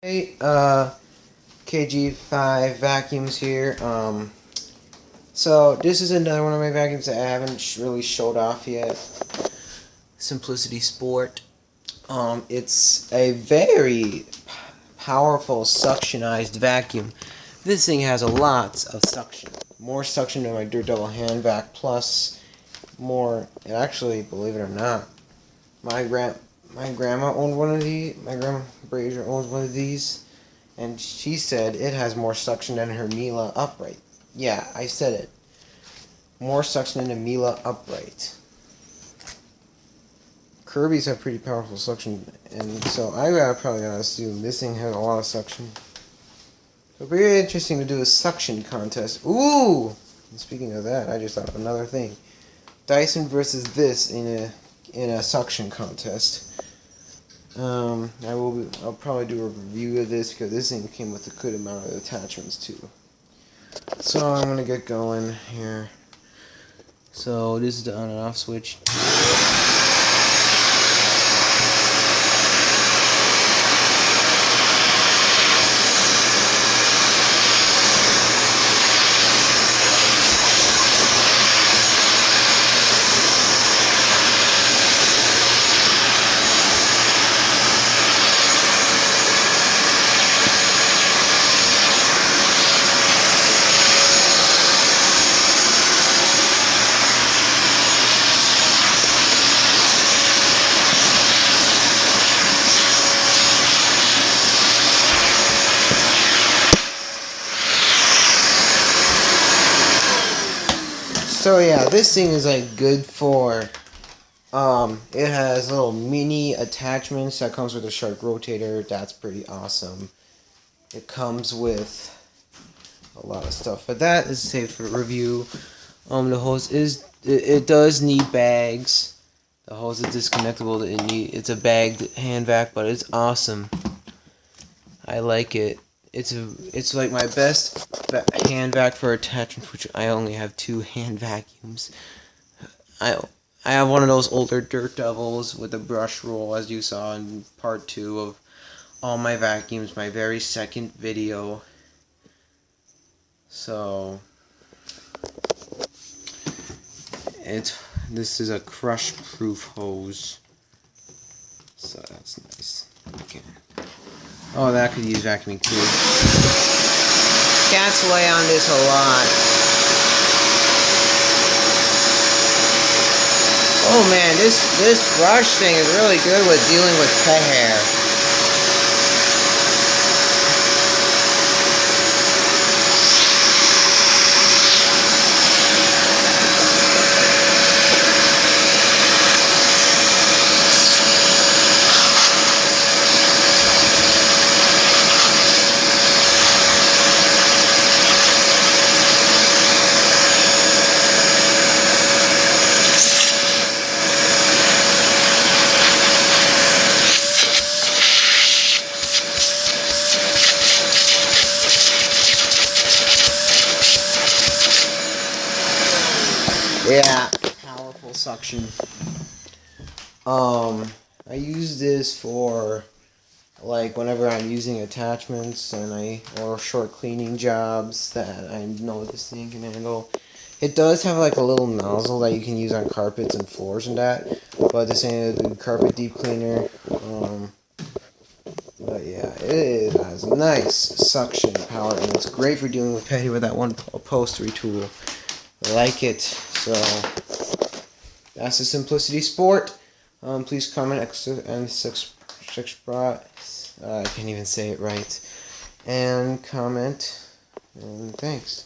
Hey, KG5 vacuums here. So this is another one of my vacuums that I haven't really showed off yet. Simplicity Sport. It's a very powerful suctionized vacuum. This thing has a lot of suction. More suction than my Dirt Double Hand Vac Plus. More, and actually, believe it or not, my grandma owned one of these. My grandma Brazier owns one of these, and she said it has more suction than her Miele upright. Yeah, I said it. More suction than the Miele upright. Kirby's have pretty powerful suction, and so probably gotta assume this thing has a lot of suction. So very interesting to do a suction contest. Ooh! And speaking of that, I just thought of another thing. Dyson versus this in a suction contest. I'll probably do a review of this because this thing came with a good amount of attachments too. So I'm gonna get going here. So this is the on and off switch. So yeah, this thing is like good for, it has little mini attachments that comes with a shark rotator. That's pretty awesome. It comes with a lot of stuff, but that is safe for review. The hose it does need bags. The hose is disconnectable. It's a bagged hand vac, but it's awesome. I like it. It's like my best hand vac for attachment, which I only have 2 hand vacuums. I have one of those older Dirt Devils with a brush roll, as you saw in part 2 of all my vacuums, my very second video. So this is a Crushproof Hose. So that's nice. Okay. Oh, that could use vacuuming too. Cats lay on this a lot. Oh man, this brush thing is really good with dealing with pet hair. Yeah, powerful suction. I use this for like whenever I'm using attachments or short cleaning jobs that I know this thing can handle. It does have like a little nozzle that you can use on carpets and floors and that, but this ain't a carpet deep cleaner. But yeah, it has nice suction power, and it's great for dealing with petty with that one upholstery tool. I like it. So that's the Simplicity Sport. Please comment and subscribe. I can't even say it right. And comment. And thanks.